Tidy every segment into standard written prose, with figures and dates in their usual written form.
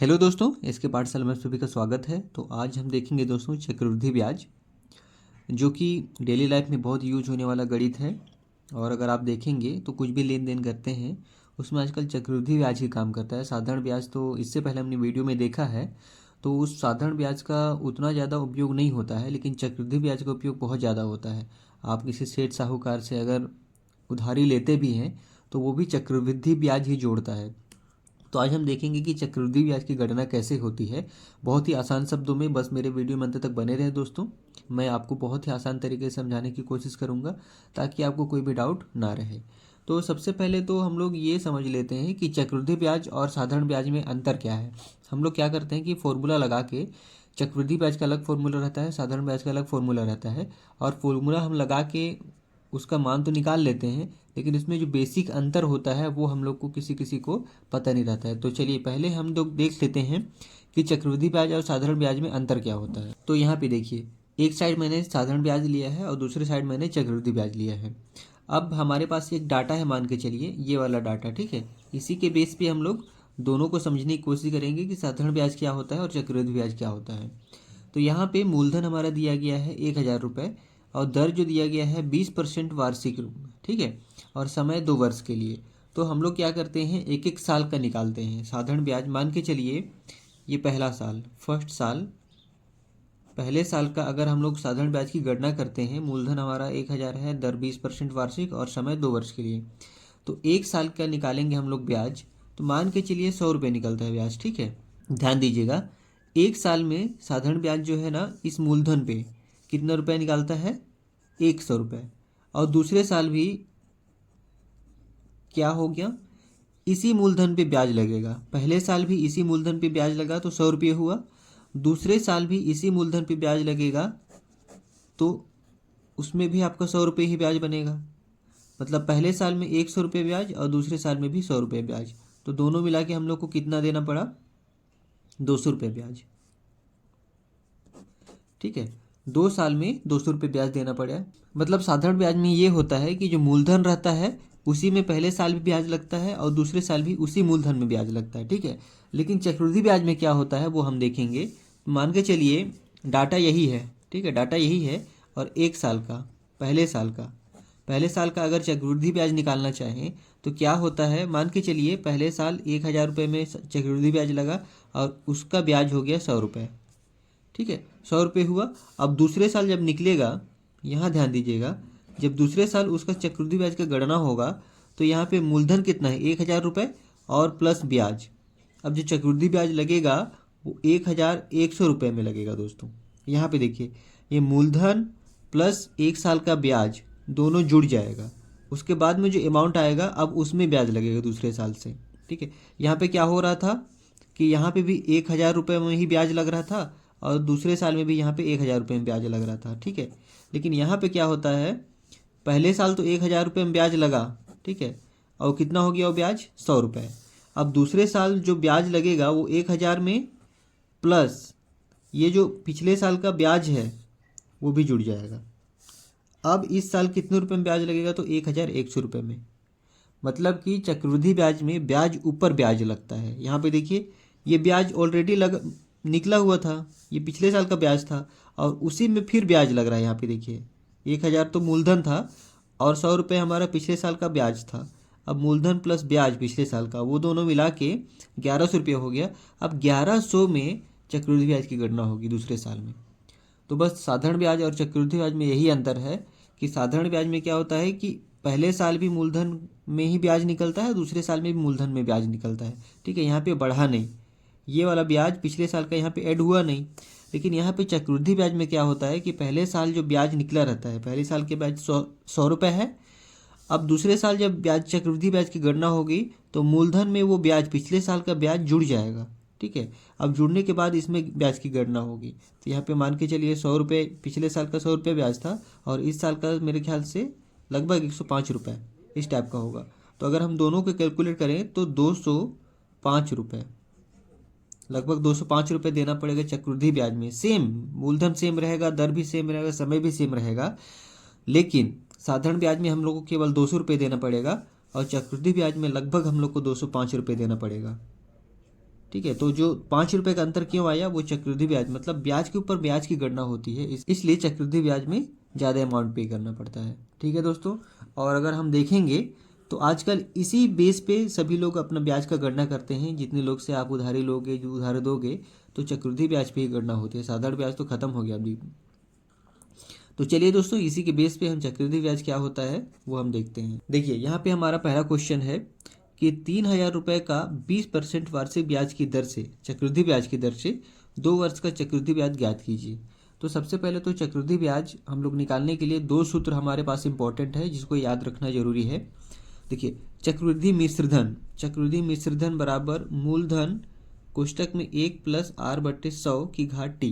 Hello दोस्तों, इसके पाठशाला में सभी का स्वागत है। तो आज हम देखेंगे दोस्तों चक्रवृद्धि ब्याज, जो कि डेली लाइफ में बहुत यूज होने वाला गणित है। और अगर आप देखेंगे तो कुछ भी लेन देन करते हैं उसमें आजकल चक्रवृद्धि ब्याज ही काम करता है। साधारण ब्याज तो इससे पहले हमने वीडियो में देखा है, तो उस साधारण ब्याज का उतना ज़्यादा उपयोग नहीं होता है, लेकिन चक्रवृद्धि ब्याज का उपयोग बहुत ज़्यादा होता है। आप किसी सेठ साहूकार से अगर उधारी लेते भी हैं तो वो भी चक्रवृद्धि ब्याज ही जोड़ता है। तो आज हम देखेंगे कि चक्रवृद्धि ब्याज की गणना कैसे होती है, बहुत ही आसान शब्दों में। बस मेरे वीडियो में अंत तक बने रहे दोस्तों, मैं आपको बहुत ही आसान तरीके से समझाने की कोशिश करूंगा ताकि आपको कोई भी डाउट ना रहे। तो सबसे पहले तो हम लोग ये समझ लेते हैं कि चक्रवृद्धि ब्याज और साधारण ब्याज में अंतर क्या है। हम लोग क्या करते हैं कि फॉर्मूला लगा के, चक्रवृद्धि ब्याज का अलग फॉर्मूला रहता है, साधारण ब्याज का अलग फॉर्मूला रहता है, और फॉर्मूला हम लगा के उसका मान तो निकाल लेते हैं, लेकिन इसमें जो बेसिक अंतर होता है वो हम लोग को किसी किसी को पता नहीं रहता है। तो चलिए पहले हम लोग देख लेते हैं कि चक्रवृद्धि ब्याज और साधारण ब्याज में अंतर क्या होता है। तो यहाँ पे देखिए, एक साइड मैंने साधारण ब्याज लिया है और दूसरे साइड मैंने चक्रवृद्धि ब्याज लिया है। अब हमारे पास एक डाटा है, मान के चलिए ये वाला डाटा, ठीक है। इसी के बेस पे हम लोग दोनों को समझने की कोशिश करेंगे कि साधारण ब्याज क्या होता है और चक्रवृद्धि ब्याज क्या होता है। तो यहाँ पे मूलधन हमारा दिया गया है 1,000 रुपये, और दर जो दिया गया है 20% वार्षिक रूप में, ठीक है। और समय 2 वर्ष के लिए। तो हम लोग क्या करते हैं, एक एक साल का निकालते हैं। साधारण ब्याज मान के चलिए ये पहला साल, फर्स्ट साल, पहले साल का अगर हम लोग साधारण ब्याज की गणना करते हैं, मूलधन हमारा 1,000 है, दर 20% वार्षिक और समय 2 वर्ष के लिए। तो एक साल का निकालेंगे हम लोग ब्याज, तो मान के चलिए 100 रुपये निकलता है ब्याज, ठीक है। ध्यान दीजिएगा, एक साल में साधारण ब्याज जो है ना, इस मूलधन पे कितना रुपया निकालता है, 100 रुपये। और दूसरे साल भी क्या हो गया, इसी मूलधन पे ब्याज लगेगा। पहले साल भी इसी मूलधन पे ब्याज लगा तो 100 रुपये हुआ, दूसरे साल भी इसी मूलधन पे ब्याज लगेगा तो उसमें भी आपका 100 रुपये ही ब्याज बनेगा। मतलब पहले साल में 100 रुपये ब्याज और दूसरे साल में भी 100 रुपये ब्याज, तो दोनों मिला के हम लोग को कितना देना पड़ा, 200 रुपये ब्याज, ठीक है। 2 साल में 200 रुपये ब्याज देना पड़ा। मतलब साधारण ब्याज में ये होता है कि जो मूलधन रहता है उसी में पहले साल भी ब्याज लगता है और दूसरे साल भी उसी मूलधन में ब्याज लगता है, ठीक है। लेकिन चक्रवृद्धि ब्याज में क्या होता है वो हम देखेंगे। मान के चलिए डाटा यही है, ठीक है, डाटा यही है, और एक साल का, पहले साल का अगर चक्रवृद्धि ब्याज निकालना चाहें तो क्या होता है, मान के चलिए पहले साल 1,000 रुपये में चक्रवृद्धि ब्याज लगा और उसका ब्याज हो गया 100 रुपये, ठीक है, 100 रुपये हुआ। अब दूसरे साल जब निकलेगा, यहाँ ध्यान दीजिएगा, जब दूसरे साल उसका चक्रवृद्धि ब्याज का गणना होगा तो यहाँ पे मूलधन कितना है, 1,000 रुपये और प्लस ब्याज। अब जो चक्रवृद्धि ब्याज लगेगा वो 1,100 रुपये में लगेगा दोस्तों। यहाँ पे देखिए, ये मूलधन प्लस एक साल का ब्याज दोनों जुड़ जाएगा, उसके बाद में जो अमाउंट आएगा अब उसमें ब्याज लगेगा दूसरे साल से, ठीक है। यहाँ पे क्या हो रहा था कि यहाँ पे भी 1,000 रुपये में ही ब्याज लग रहा था और दूसरे साल में भी यहाँ पे 1,000 रुपये में ब्याज लग रहा था, ठीक है। लेकिन यहाँ पे क्या होता है, पहले साल तो 1,000 रुपये में ब्याज लगा, ठीक है, और कितना हो गया वो ब्याज, 100 रुपये। अब दूसरे साल जो ब्याज लगेगा वो 1,000 में प्लस ये जो पिछले साल का ब्याज है वो भी जुड़ जाएगा। अब इस साल कितने रुपये में ब्याज लगेगा, तो 1,100 रुपये में। मतलब कि चक्रवृद्धि ब्याज में ब्याज ऊपर ब्याज लगता है। यहाँ पे देखिए, ये ब्याज ऑलरेडी निकला हुआ था, ये पिछले साल का ब्याज था और उसी में फिर ब्याज लग रहा है। यहाँ पे देखिए, 1,000 तो मूलधन था और 100 रुपये हमारा पिछले साल का ब्याज था। अब मूलधन प्लस ब्याज पिछले साल का, वो दोनों मिला के 1,100 रुपये हो गया। अब 1,100 में चक्रवृद्धि ब्याज की गणना होगी दूसरे साल में। तो बस साधारण ब्याज और चक्रवृद्धि ब्याज में यही अंतर है कि साधारण ब्याज में क्या होता है कि पहले साल भी मूलधन में ही ब्याज निकलता है, दूसरे साल में भी मूलधन में ब्याज निकलता है, ठीक है। यहाँ पे बढ़ा नहीं, ये वाला ब्याज पिछले साल का यहाँ पे ऐड हुआ नहीं। लेकिन यहाँ पे चक्रवृद्धि ब्याज में क्या होता है कि पहले साल जो ब्याज निकला रहता है, पहले साल के ब्याज 100 रुपये है। अब दूसरे साल जब ब्याज चक्रवृद्धि ब्याज की गणना होगी तो मूलधन में वो ब्याज पिछले साल का ब्याज जुड़ जाएगा, ठीक है। अब जुड़ने के बाद इसमें ब्याज की गणना होगी। तो यहाँ पे मान के चलिए 100 रुपये, पिछले साल का 100 रुपये ब्याज था और इस साल का मेरे ख्याल से लगभग 105 रुपये इस टाइप का होगा। तो अगर हम दोनों को कैलकुलेट करें तो 205 रुपये, लगभग 205 रुपये देना पड़ेगा चक्रवृद्धि ब्याज में। सेम मूलधन सेम रहेगा, दर भी सेम रहेगा, समय भी सेम रहेगा। लेकिन साधारण ब्याज में हम लोग को केवल 200 रुपये देना पड़ेगा और चक्रवृद्धि ब्याज में लगभग हम लोग को 205 रुपये देना पड़ेगा। ठीक है। तो जो 5 रुपये का अंतर क्यों आया, वो चक्रवृद्धि ब्याज, मतलब ब्याज के ऊपर ब्याज की गणना होती है, इसलिए चक्रवृद्धि ब्याज में ज़्यादा अमाउंट पे करना पड़ता है। ठीक है दोस्तों। और अगर हम देखेंगे तो आजकल इसी बेस पे सभी लोग अपना ब्याज का गणना करते हैं। जितने लोग से आप उधारी लोगे, जो उधार दोगे, तो चक्रवृद्धि ब्याज पे ही गणना होती है। साधारण ब्याज तो खत्म हो गया अभी। तो चलिए दोस्तों, इसी के बेस पे हम चक्रवृद्धि ब्याज क्या होता है वो हम देखते हैं। देखिए यहाँ पे हमारा पहला क्वेश्चन है कि 3,000 रुपये का 20% वार्षिक ब्याज की दर से, चक्रवृद्धि ब्याज की दर से 2 वर्ष का चक्रवृद्धि ब्याज ज्ञात कीजिए। तो सबसे पहले तो चक्रवृद्धि ब्याज हम लोग निकालने के लिए 2 सूत्र हमारे पास इंपॉर्टेंट है, जिसको याद रखना जरूरी है। देखिए, चक्रवृद्धि मिश्रधन बराबर मूलधन कोष्टक में 1 + r/100 की घात टी।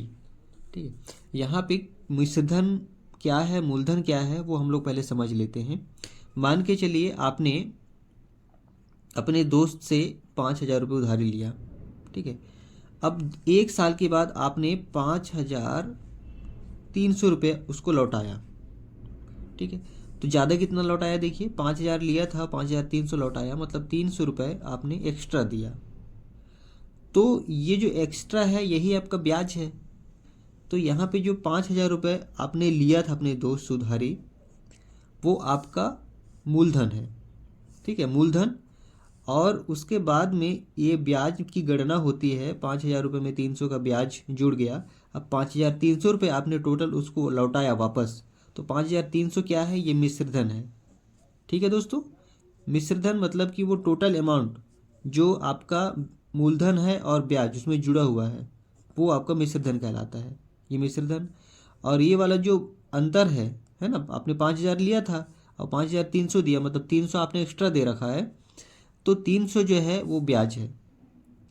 ठीक है। यहाँ पे मिश्रधन क्या है, मूलधन क्या है, वो हम लोग पहले समझ लेते हैं। मान के चलिए आपने अपने दोस्त से 5,000 रुपये उधारी लिया। ठीक है। अब 1 साल के बाद आपने 5,300 रुपये उसको लौटाया। ठीक है। तो ज़्यादा कितना लौटाया, देखिए 5,000 लिया था, 5,300 लौटाया, मतलब 300 रुपये आपने एक्स्ट्रा दिया। तो ये जो एक्स्ट्रा है यही आपका ब्याज है। तो यहाँ पे जो 5,000 रुपये आपने लिया था अपने दोस्त से उधारी, वो आपका मूलधन है। ठीक है, मूलधन। और उसके बाद में ये ब्याज की गणना होती है। 5,000 रुपये में 300 का ब्याज जुड़ गया। अब 5,300 रुपये आपने टोटल उसको लौटाया वापस, तो 5,300 क्या है, ये मिश्रधन है। ठीक है दोस्तों। मिश्रधन मतलब कि वो टोटल अमाउंट जो आपका मूलधन है और ब्याज उसमें जुड़ा हुआ है, वो आपका मिश्रधन कहलाता है, ये मिश्रधन। और ये वाला जो अंतर है ना, आपने 5,000 लिया था और 5,300 दिया, मतलब 300 आपने एक्स्ट्रा दे रखा है, तो 300 जो है वो ब्याज है।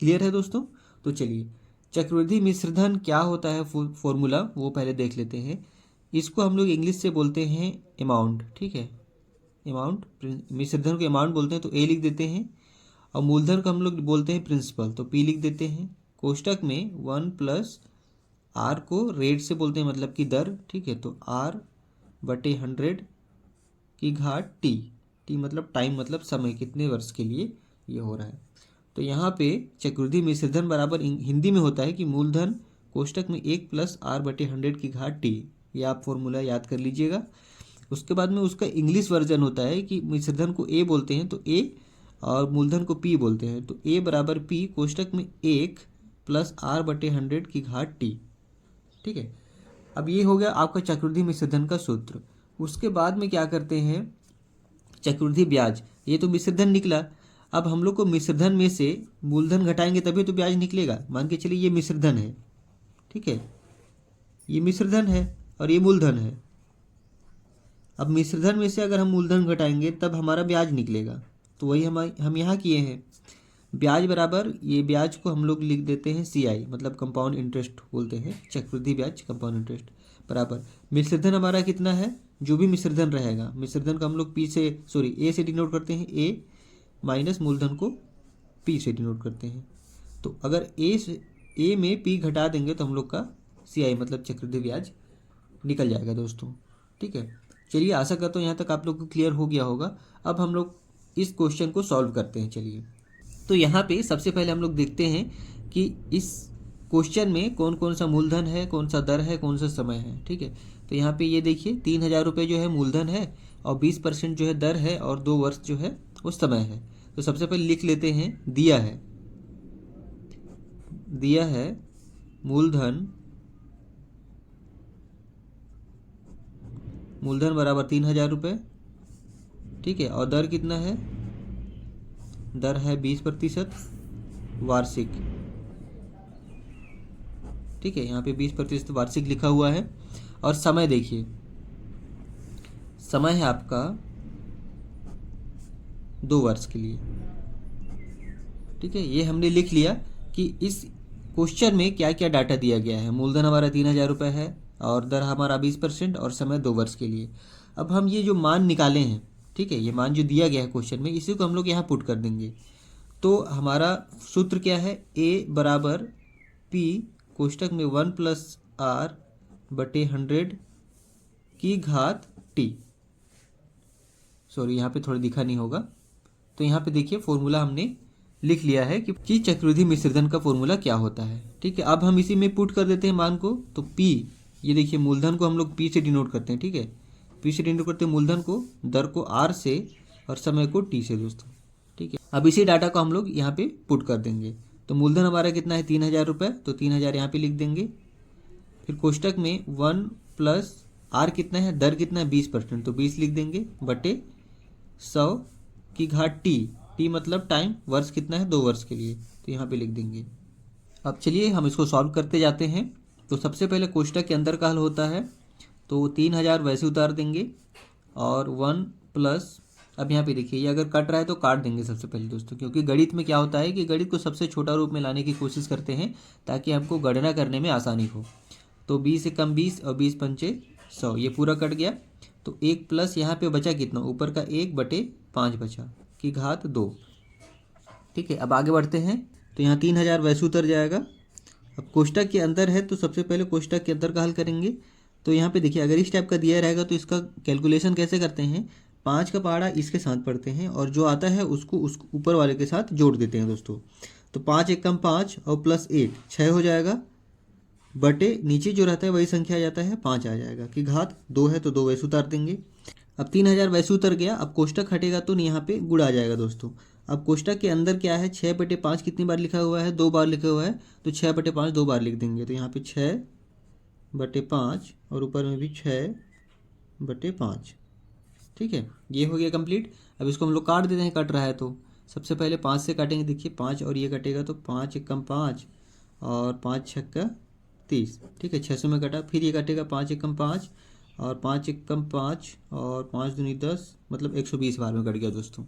क्लियर है दोस्तों। तो चलिए, चक्रवृद्धि मिश्रधन क्या होता है, फॉर्मूला वो पहले देख लेते हैं। इसको हम लोग इंग्लिश से बोलते हैं अमाउंट। ठीक है, अमाउंट, मिश्रधन को अमाउंट बोलते हैं तो ए लिख देते हैं, और मूलधन को हम लोग बोलते हैं प्रिंसिपल, तो पी लिख देते हैं। कोष्टक में 1 + r को रेट से बोलते हैं, मतलब कि दर। ठीक है, तो r/100 की घात टी। टी मतलब टाइम, मतलब समय, कितने वर्ष के लिए ये हो रहा है। तो यहाँ पे चक्रवृद्धि मिश्रधन बराबर हिंदी में होता है कि मूलधन कोष्टक में 1 + r/100 की घात टी। ये आप फॉर्मूला याद कर लीजिएगा। उसके बाद में उसका इंग्लिश वर्जन होता है कि मिश्रधन को ए बोलते हैं तो ए, और मूलधन को पी बोलते हैं तो ए बराबर पी कोष्टक में 1 + r/100 की घात टी। ठीक है। अब ये हो गया आपका चक्रवृद्धि मिश्रधन का सूत्र। उसके बाद में क्या करते हैं, चक्रवृद्धि ब्याज, ये तो मिश्रधन निकला। अब हम लोग को मिश्रधन में से मूलधन घटाएंगे तभी तो ब्याज निकलेगा। मान के चलिए ये मिश्रधन है। ठीक है, ये मिश्रधन है और ये मूलधन है। अब मिश्रधन में से अगर हम मूलधन घटाएंगे तब हमारा ब्याज निकलेगा, तो वही हम यहाँ किए हैं। ब्याज बराबर, ये ब्याज को हम लोग लिख देते हैं CI, मतलब कंपाउंड इंटरेस्ट बोलते हैं, चक्रवृद्धि ब्याज कंपाउंड इंटरेस्ट बराबर मिश्रधन हमारा कितना है, जो भी मिश्रधन रहेगा, मिश्रधन को हम लोग ए से डिनोट करते हैं, ए माइनस मूलधन को पी से डिनोट करते हैं। तो अगर ए में पी घटा देंगे तो हम लोग का CI मतलब चक्रवृद्धि ब्याज निकल जाएगा दोस्तों। ठीक है। चलिए, आशा करता हूँ यहाँ तक आप लोग को क्लियर हो गया होगा। अब हम लोग इस क्वेश्चन को सॉल्व करते हैं। चलिए, तो यहाँ पे सबसे पहले हम लोग देखते हैं कि इस क्वेश्चन में कौन कौन सा मूलधन है, कौन सा दर है, कौन सा समय है। ठीक है। तो यहाँ पे ये देखिए 3,000 रुपये जो है मूलधन है और 20% जो है दर है और 2 वर्ष जो है वो समय है। तो सबसे पहले लिख लेते हैं, दिया है मूलधन बराबर 3,000 रुपये। ठीक है, और दर कितना है, दर है 20% वार्षिक। ठीक है, यहाँ पे 20% वार्षिक लिखा हुआ है। और समय देखिए, समय है आपका 2 वर्ष के लिए। ठीक है, ये हमने लिख लिया कि इस क्वेश्चन में क्या क्या डाटा दिया गया है। मूलधन हमारा 3,000 रुपये है और दर हमारा 20% और समय 2 वर्ष के लिए। अब हम ये जो मान निकाले हैं, ठीक है, ये मान जो दिया गया है क्वेश्चन में, इसी को हम लोग यहाँ पुट कर देंगे। तो हमारा सूत्र क्या है, ए बराबर पी कोष्टक में 1 + r/100 की घात टी। सॉरी, यहाँ पे थोड़ा दिखा नहीं होगा। तो यहाँ पे देखिए फॉर्मूला हमने लिख लिया है कि चक्रवृद्धि मिश्र धन का फॉर्मूला क्या होता है। ठीक है, अब हम इसी में पुट कर देते हैं मान को। तो पी, ये देखिए मूलधन को हम लोग पी से डिनोट करते हैं। ठीक है, पी से डिनोट करते हैं मूलधन को, दर को आर से और समय को टी से दोस्तों। ठीक है, अब इसी डाटा को हम लोग यहाँ पे पुट कर देंगे। तो मूलधन हमारा कितना है 3000 रुपये, तो 3000 यहाँ पे लिख देंगे। फिर कोष्टक में 1 प्लस आर कितना है, दर कितना है 20%, तो 20 लिख देंगे बटे 100 की घात टी, टी मतलब टाइम, वर्ष कितना है 2 वर्ष के लिए, तो यहाँ पे लिख देंगे। अब चलिए हम इसको सॉल्व करते जाते हैं। तो सबसे पहले कोष्टक के अंदर का हल होता है, तो 3000 वैसे उतार देंगे और 1 प्लस, अब यहाँ पे देखिए ये अगर कट रहा है तो काट देंगे सबसे पहले दोस्तों, क्योंकि गणित में क्या होता है कि गणित को सबसे छोटा रूप में लाने की कोशिश करते हैं ताकि हमको गणना करने में आसानी हो। तो 20 से कम 20 और 20 पंचे 100, ये पूरा कट गया। तो 1 प्लस यहाँ पे बचा कितना, ऊपर का 1 बटे 5 बचा की घात 2। ठीक है, अब आगे बढ़ते हैं। तो यहाँ 3000 वैसे उतर जाएगा। अब कोष्टक के अंदर है तो सबसे पहले कोष्टक के अंदर का हल करेंगे। तो यहाँ पे देखिए अगर इस टाइप का दिया रहेगा तो इसका कैलकुलेशन कैसे करते हैं, 5 का पहाड़ा इसके साथ पढ़ते हैं और जो आता है उसको उस ऊपर वाले के साथ जोड़ देते हैं दोस्तों। तो 5 एकम 5 और प्लस 8 6 हो जाएगा, बटे नीचे जो रहता है वही संख्या आ जाता है 5 आ जाएगा कि घात 2 है, तो 2 वैसे उतार देंगे। अब 3000 वैसे उतर गया। अब कोष्टक हटेगा तो यहाँ पे गुणा आ जाएगा दोस्तों। अब कोष्टक के अंदर क्या है, 6 बटे 5 कितनी बार लिखा हुआ है, 2 बार लिखा हुआ है, तो 6 बटे 5 2 बार लिख देंगे। तो यहाँ पे 6 बटे 5 और ऊपर में भी 6 बटे 5। ठीक है, ये हो गया कंप्लीट। अब इसको हम लोग काट देते हैं, कट रहा है तो सबसे पहले 5 से काटेंगे। देखिए 5 और ये कटेगा तो 5 एकम 5 और 5 छक्का 30। ठीक है, 600 में कटा। फिर ये कटेगा 5 एकम 5 और 5 एकम 5 और 5 दूनी 10, मतलब 120 बार में कट गया दोस्तों।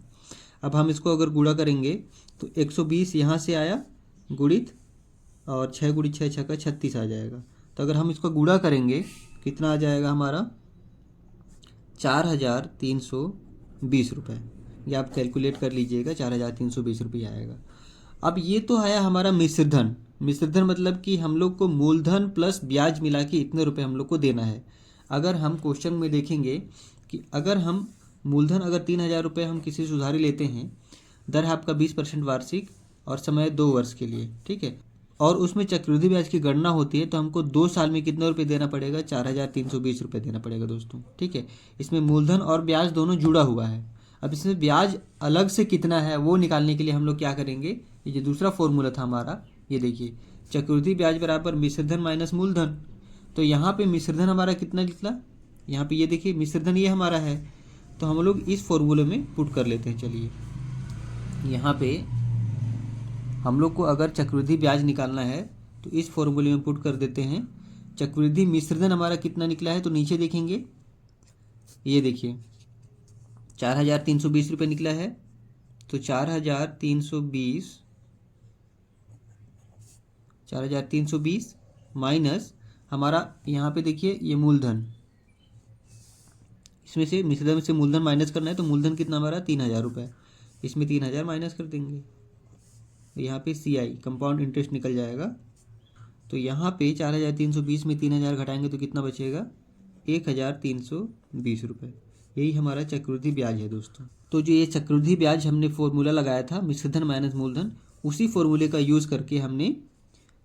अब हम इसको अगर गुणा करेंगे तो 120 यहाँ से आया गुणित और 6 गुणित 6 छक्का 36 आ जाएगा। तो अगर हम इसको गुणा करेंगे कितना आ जाएगा हमारा 4320 रुपये। ये आप कैलकुलेट कर लीजिएगा, 4320 रुपये आएगा। अब ये तो आया हमारा मिश्र धन। मिश्र धन मतलब कि हम लोग को मूलधन प्लस ब्याज मिला के इतने रुपए हम लोग को देना है। अगर हम क्वेश्चन में देखेंगे कि अगर हम मूलधन अगर 3000 रुपये हम किसी से उधारी लेते हैं, दर है आपका 20% वार्षिक और समय 2 वर्ष के लिए। ठीक है, और उसमें चक्रवृद्धि ब्याज की गणना होती है, तो हमको 2 साल में कितने रुपए देना पड़ेगा, 4320 रुपये देना पड़ेगा दोस्तों। ठीक है, इसमें मूलधन और ब्याज दोनों जुड़ा हुआ है। अब इसमें ब्याज अलग से कितना है वो निकालने के लिए हम लोग क्या करेंगे, ये जो दूसरा फॉर्मूला था हमारा, ये देखिए चक्रवृद्धि ब्याज बराबर मिश्रधन माइनस मूलधन। तो यहाँ पे मिश्रधन हमारा कितना निकला, यहाँ पे ये देखिए मिश्रधन ये हमारा है, तो हम लोग इस फॉर्मूले में पुट कर लेते हैं। चलिए यहाँ पे हम लोग को अगर चक्रवृद्धि ब्याज निकालना है तो इस फॉर्मूले में पुट कर देते हैं। चक्रवृद्धि मिश्रधन हमारा कितना निकला है, तो नीचे देखेंगे, ये देखिए 4320 रुपये निकला है। तो 4320 माइनस हमारा यहाँ पे देखिए ये मूलधन, इसमें से मिश्रधन से मूलधन माइनस करना है, तो मूलधन कितना हमारा 3000 रुपये, इसमें 3000 माइनस कर देंगे। यहाँ पे CI कंपाउंड इंटरेस्ट निकल जाएगा। तो यहाँ पे 4320 में 3000 घटाएंगे तो कितना बचेगा 1320 रुपये। यही हमारा चक्रवृद्धि ब्याज है दोस्तों। तो जो ये चक्रवृद्धि ब्याज हमने फॉर्मूला लगाया था मिश्रधन माइनस मूलधन, उसी फॉर्मूले का यूज़ करके हमने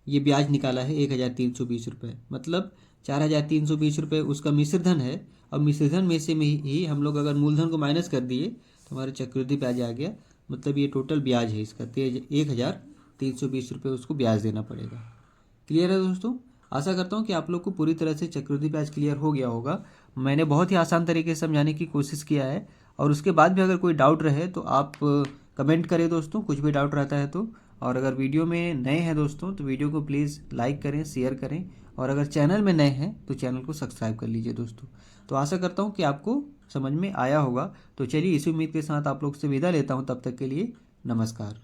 ये ब्याज निकाला है 1320 रुपये। मतलब 4320 रुपये उसका मिश्रधन है, और मिश्रधन में से ही हम लोग अगर मूलधन को माइनस कर दिए तो हमारा चक्रवृद्धि ब्याज आ गया। मतलब ये टोटल ब्याज है इसका 1320 रुपये उसको ब्याज देना पड़ेगा। क्लियर है दोस्तों? आशा करता हूँ कि आप लोग को पूरी तरह से चक्रवृद्धि ब्याज क्लियर हो गया होगा। मैंने बहुत ही आसान तरीके से समझाने की कोशिश किया है, और उसके बाद भी अगर कोई डाउट रहे तो आप कमेंट करें दोस्तों, कुछ भी डाउट रहता है तो। और अगर वीडियो में नए हैं दोस्तों तो वीडियो को प्लीज़ लाइक करें, शेयर करें, और अगर चैनल में नए हैं तो चैनल को सब्सक्राइब कर लीजिए दोस्तों। तो आशा करता हूँ कि आपको समझ में आया होगा। तो चलिए इसी उम्मीद के साथ आप लोग से विदा लेता हूँ, तब तक के लिए नमस्कार।